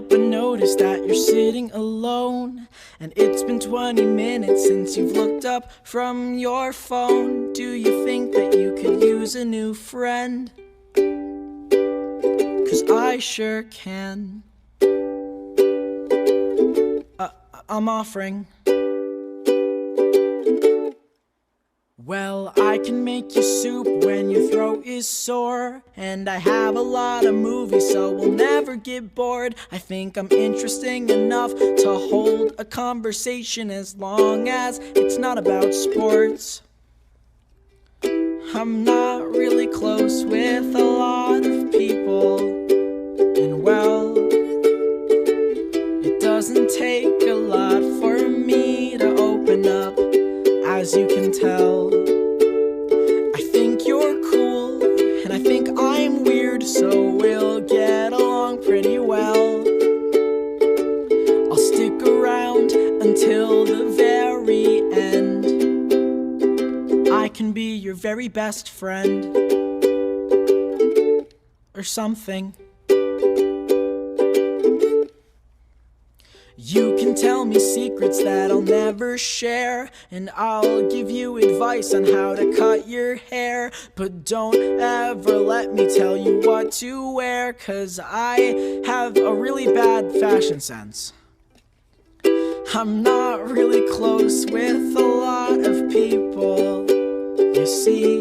help but notice that you're sitting alone. And it's been 20 minutes since you've looked up from your phone. Do you think that you could use a new friend? 'Cause I sure can. I'm offering. Well, I can make you soup when your throat is sore, and I have a lot of movies so we'll never get bored. I think I'm interesting enough to hold a conversation as long as it's not about sports. I'm not really close with a lot of people, and well, it doesn't take a lot for me to open up, as you can tell. I think you're cool, and I think I'm weird, so we'll get along pretty well. I'll stick around until the very end. I can be your very best friend, or something. You can tell me secrets that I'll never share, and I'll give you advice on how to cut your hair. But don't ever let me tell you what to wear, 'cause I have a really bad fashion sense. I'm not really close with a lot of people, you see.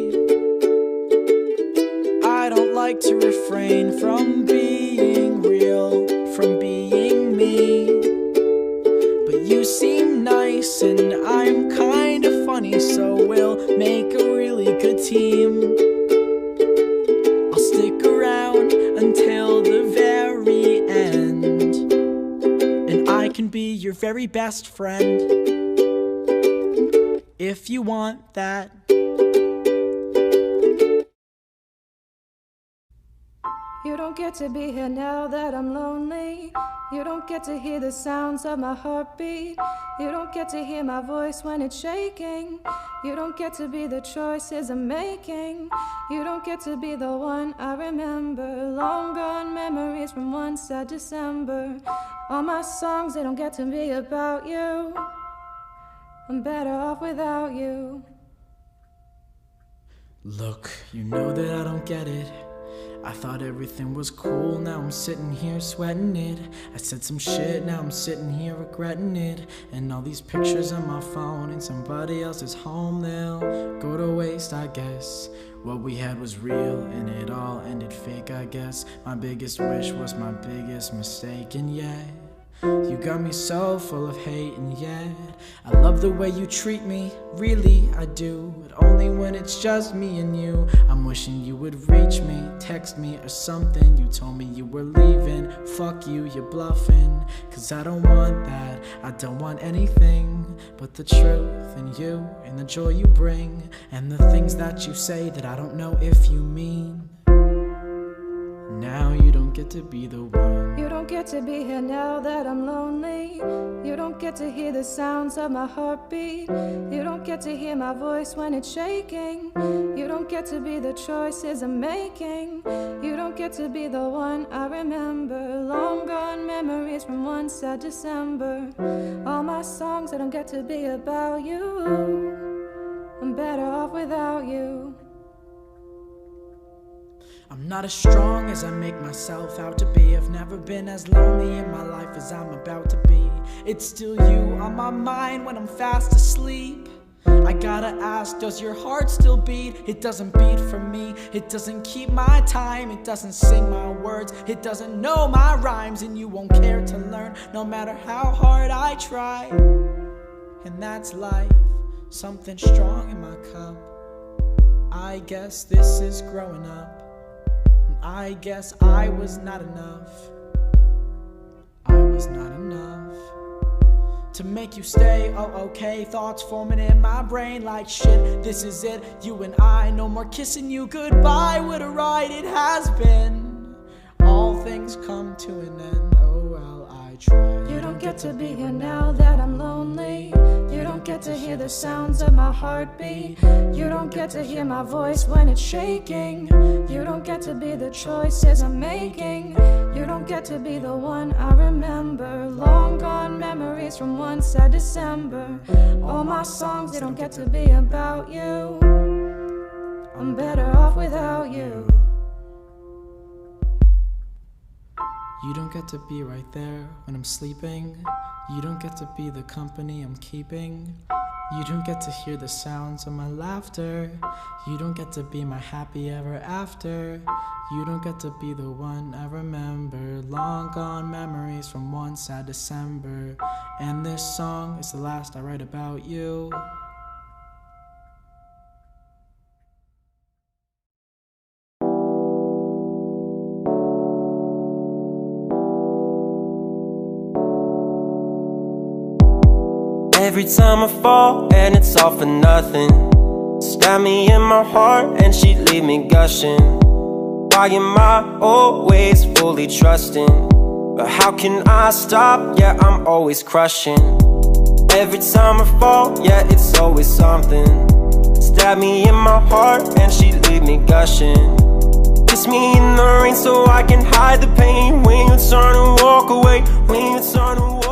I don't like to refrain from being real, from being me. You seem nice and I'm kind of funny, so we'll make a really good team. I'll stick around until the very end, and I can be your very best friend, if you want that. You don't get to be here now that I'm lonely. You don't get to hear the sounds of my heartbeat. You don't get to hear my voice when it's shaking. You don't get to be the choices I'm making. You don't get to be the one I remember. Long gone memories from one sad December. All my songs, they don't get to be about you. I'm better off without you. Look, you know that I don't get it. I thought everything was cool, now I'm sitting here sweating it. I said some shit, now I'm sitting here regretting it. And all these pictures on my phone in somebody else's home, they'll go to waste, I guess. What we had was real, and it all ended fake, I guess. My biggest wish was my biggest mistake, and yet you got me so full of hate, and yet I love the way you treat me, really I do, but only when it's just me and you. I'm wishing you would reach me, text me or something. You told me you were leaving, fuck you, you're bluffing. 'Cause I don't want that, I don't want anything but the truth and you and the joy you bring, and the things that you say that I don't know if you mean. Now you don't get to be the one. You don't get to be here now that I'm lonely. You don't get to hear the sounds of my heartbeat. You don't get to hear my voice when it's shaking. You don't get to be the choices I'm making. You don't get to be the one I remember. Long gone memories from one sad December. All my songs, they don't get to be about you. I'm better off without you. I'm not as strong as I make myself out to be. I've never been as lonely in my life as I'm about to be. It's still you on my mind when I'm fast asleep. I gotta ask, does your heart still beat? It doesn't beat for me, it doesn't keep my time. It doesn't sing my words, it doesn't know my rhymes. And you won't care to learn, no matter how hard I try. And that's life, something strong in my cup. I guess this is growing up. I guess I was not enough. I was not enough to make you stay. Oh, okay, thoughts forming in my brain like shit. This is it, you and I, no more kissing you goodbye. What a ride it has been. All things come to an end. Oh well, I tried. You don't get to be here now that I'm lonely. You don't don't get to hear the sounds of my heartbeat. You don't get to hear my voice when it's shaking. You don't get to be the choices I'm making. You don't get to be the one I remember. Long gone memories from one sad December. All my songs, they don't get to be about you. I'm better off without you. You don't get to be right there when I'm sleeping. You don't get to be the company I'm keeping. You don't get to hear the sounds of my laughter. You don't get to be my happy ever after. You don't get to be the one I remember. Long gone memories from one sad December. And this song is the last I write about you. Every time I fall and it's all for nothing. Stab me in my heart and she leave me gushing. Why am I always fully trusting? But how can I stop? Yeah, I'm always crushing. Every time I fall, yeah, it's always something. Stab me in my heart and she leave me gushing. Kiss me in the rain so I can hide the pain. When you turn and walk away, when you turn and walk away.